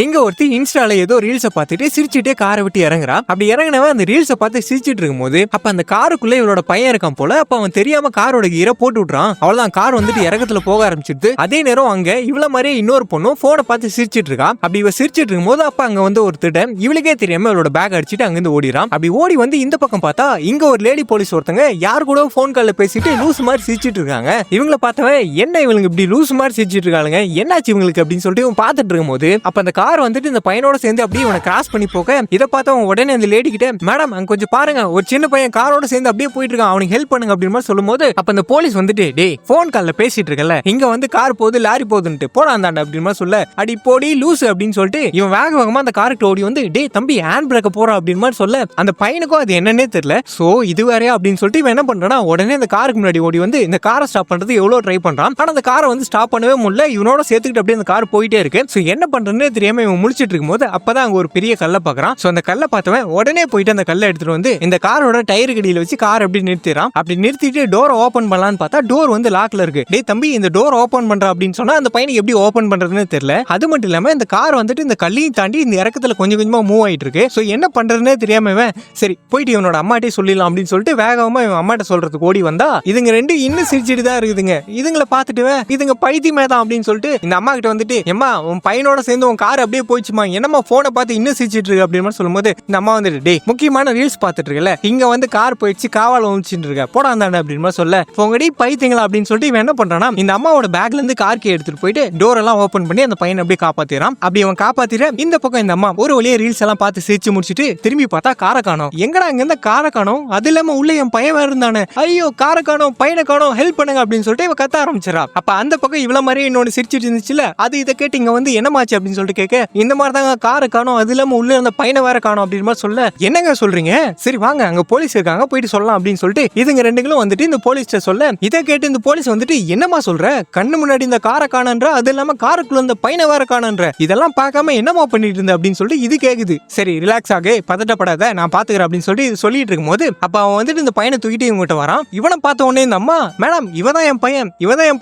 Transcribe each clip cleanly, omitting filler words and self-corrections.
இங்க ஒருத்தி இன்ஸ்டால ஏதோ ரீல்ஸை பார்த்துட்டு சிரிச்சுட்டே காரை விட்டு இறங்குறா. அப்படி இறங்கினவன் அந்த ரீல்ஸை பார்த்து சிரிச்சிட்டு இருக்கும்போது அப்ப அந்த காருக்குள்ள இவளோட பையன் இருக்கான் போல. அப்ப அவன் தெரியாம காரோட கீரை போட்டு விட்டுறான். அவ்வளவுதான், கார் வந்துட்டு இறக்கத்துல போக ஆரம்பிச்சிடுது. அதே நேரம் அங்க இவ்வளவு மாதிரியே இன்னொரு பொண்ணும் போனை பார்த்து சிரிச்சிட்டு இருக்கா. அப்படி இவ சிரிச்சிட்டு இருக்கும்போது அப்ப அங்க வந்து ஒரு திட்டம் இவளுக்கே தெரியாம இவளோட பேக் அடிச்சுட்டு அங்கிருந்து ஓடிறான். அப்படி ஓடி வந்து இந்த பக்கம் பார்த்தா இங்க ஒரு லேடி போலீஸ் ஒருத்தங்க யார் கூட போன் கால்ல பேசிட்டு லூஸ் மாதிரி சிரிச்சிட்டு இருக்காங்க. இவங்களை பார்த்தவன் என்ன இவங்களுக்கு இப்படி லூஸ் மாதிரி சிரிச்சிட்டு இருக்காங்க, என்னாச்சு இவங்களுக்கு அப்படின்னு சொல்லிட்டு இவன் பார்த்துட்டு இருக்கும்போது அப்ப அந்த கார் வந்துட்டு இந்த பையனோட சேர்ந்து அப்படியே இவனை கிராஸ் பண்ணி போக இதை பார்த்து அவன் உடனே அந்த லேடி கிட்ட, மேடம் அங்க கொஞ்சம் பாருங்க, ஒரு சின்ன பையன் காரோட சேர்ந்து அப்படியே போயிட்டு இருக்கான், அவனுக்கு ஹெல்ப் பண்ணுங்க அப்படின்னு மாதிரி சொல்லும்போது அப்ப அந்த போலீஸ் வந்துட்டு, டே போன் கால்ல பேசிட்டு இருக்கல, இங்க வந்து கார் போகுது லாரி போகுதுன்ட்டு போறாந்தாண்ட அப்படின்னு மாதிரி சொல்ல, அடி போடி லூசு அப்படின்னு சொல்லிட்டு இவன் வேக வேகமா அந்த காருக்கு ஓடி வந்து, டே தம்பி ஹேண்ட் பிரேக்க போறான் அப்படின்னு மாதிரி சொல்ல அந்த பையனுக்கும் அது என்னன்னே தெரியல. சோ இது வேறையா அப்படின்னு சொல்லிட்டு இவன் என்ன பண்றானா உடனே அந்த காருக்கு முன்னாடி ஓடி வந்து இந்த காரை ஸ்டாப் பண்றது எவ்வளவு ட்ரை பண்றான். ஆனா அந்த காரை வந்து ஸ்டாப் பண்ணவே முடியல. இவனோட சேர்த்துக்கிட்டு அப்படியே அந்த கார் போயிட்டே இருக்கு. சோ என்ன பண்றதுன்னு தெரியாம இவன் முழிச்சிட்டு இருக்கும்போது அப்பதான் அங்க ஒரு பெரிய கல்லை பாக்குறான். சோ அந்த கல்லை பார்த்தவன் உடனே போயிட்டு அந்த கல்லை எடுத்துட்டு வந்து இந்த காரோட டயர் கடியில வச்சு கார் அப்படி நிறுத்திறான். அப்படி நிறுத்திட்டு டோர் ஓபன் பண்ணலான்னு பார்த்தா டோர் வந்து லாக்ல இருக்கு. டே தம்பி இந்த டோர் ஓபன் பண்ற அப்படின்னு சொன்னா அந்த பையனுக்கு எப்படி ஓபன் பண்றதுன்னு தெரியல. அது மட்டும் இல்லாம இந்த கார் வந்துட்டு இந்த கல்லையும் தாண்டி இந்த இறக்கத்துல கொஞ்சம் கொஞ்சமா மூவ் ஆயிட்டு இருக்கு. சோ என்ன பண்றதுன்னே தெரியாம இவன் சரி போயிட்டு இவனோட அம்மாட்டே சொல்லிடலாம் அப்படின்னு சொல்லிட்டு வேகமா இவன் அம்மாட்ட சொல்றதுக்கு ஓடி வந்தா இதுங்க ரெண்டு இன்னும் சிரிச்சிட்டு தான் இருக்குதுங்க. இதுங்களை பார்த்துட்டு இதுங்க பைத்தியமே தான் அப்படின்னு சொல்லிட்டு இந்த அம்மா கிட்ட வந்துட்டு, எம்மா உன் பையனோட சேர்ந்து உன் கார் அப்படியே போயிடுச்சுமா, என்னமா போனை பார்த்து இன்னும் சிரிச்சிட்டு இருக்கு அப்படின்னு சொல்லும்போது இந்த அம்மா வந்துட்டு, டே முக்கியமான ரீல்ஸ் பார்த்துட்டு இருக்கல, இங்க வந்து கார் போயிடுச்சு காவால வந்துச்சுட்டு இருக்க போடாந்தாண்ட அப்படின்னு சொல்ல, உங்கடி பைத்தியங்களா அப்படின்னு சொல்லிட்டு இவன் என்ன பண்றானா இந்த அம்மாவோட பேக்ல இருந்து கார் கே எடுத்துட்டு போயிட்டு டோர் எல்லாம் ஓபன் பண்ணி அந்த பையனை அப்படியே காப்பாத்திரான். அப்படி அவன் காப்பாத்திர இந்த பக்கம் இந்த அம்மா ஒரு வழியா ரீல்ஸ் எல்லாம் பார்த்து சிரிச்சு முடிச்சுட்டு திரும்பி பார்த்தா காரை காணோம். எங்கடா இங்க இருந்த காரை காணோம், அது இல்லாம உள்ள என் பையன் வேற இருந்தானே, ஐயோ காரை காணோம் பையனை காணோம் ஹெல்ப் பண்ணுங்க அப்படின்னு சொல்லிட்டு இவ கத்த ஆரம்பிச்சிடா. அப்ப அந்த பக்கம் இவ்வளவு மாதிரி இன்னொன்னு சிரிச்சிட்டு இருந்துச்சுல, அது இதை கேட்டு இங்க வந்து என்னமாச்சு அப்படின்னு சொல்லிட்டு கேட்க, இந்த மாதிரி தாங்க காரை காணோம், அது இல்லாம உள்ள இருந்த பையனை வேற காணோம் அப்படின்னு மாதிரி சொல்ல, என்னங்க சொல்றீங்க, சரி வாங்க அங்க போலீஸ் இருக்காங்க போயிட்டு சொல்லலாம் அப்படின்னு சொல்லிட்டு இதுங்க ரெண்டுங்களும் வந்துட்டு இந்த போலீஸ்ட சொல்ல, இதை கேட்டு இந்த போலீஸ் வந்துட்டு, என்னமா சொல்ற, கண்ணு முன்னாடி இந்த காரை காணன்ற, அது இல்லாம காருக்குள்ள இந்த பையனை வேற காணன்ற, இதெல்லாம் பார்க்காம என்னமா பண்ணிட்டு இருந்த அப்படின்னு சொல்லிட்டு இது கேக்குது. சரி ரிலாக்ஸ் ஆகு, பதட்டப்படாத, நான் பாத்துக்கிறேன் அப்படின்னு சொல்லிட்டு சொல்லிட்டு இருக்கும்போது அப்ப அவன் வந்துட்டு இந்த பையனை தூக்கிட்டு இவங்கிட்ட வரான். இவனை பார்த்த உடனே இந்த அம்மா, மேடம் இவதான் என்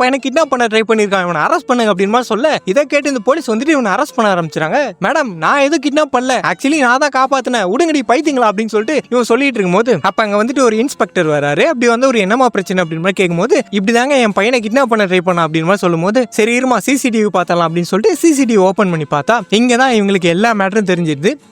பையனை கிட்னாப் பண்ண ட்ரை பண்ணிருக்கான், இவனை அரெஸ்ட் பண்ணுங்க அப்படின்னு சொல்ல, இதை கேட்டு இந்த போலீஸ் வந்துட்டு இவனை அரெஸ்ட் பண்ண ஆரம்பிச்சாங்க. மேடம் நான் எதுவும் கிட்னாப் பண்ணல, ஆக்சுவலி நான் தான் காப்பாத்தினேன், உடனடி பைத்தியங்களா அப்படின்னு சொல்லிட்டு இவன் சொல்லிட்டு இருக்கும்போது அப்ப அங்க வந்துட்டு ஒரு இன்ஸ்பெக்டர் வராரு. அப்படி வந்து ஒரு என்னமா பிரச்சனை அப்படின்னு கேட்கும்போது, இப்படிதாங்க என் பையனை கிட்னாப் பண்ண ட்ரை பண்ண அப்படின்னு சொல்லும்போது, சரி இருமா சிசிடிவி பார்த்தலாம் அப்படின்னு சொல்லிட்டு சிசிடிவி ஓபன் பண்ணி பார்த்தா இங்கதான் இவங்களுக்கு எல்லா மேட்டரும் தெரிஞ்சிருது.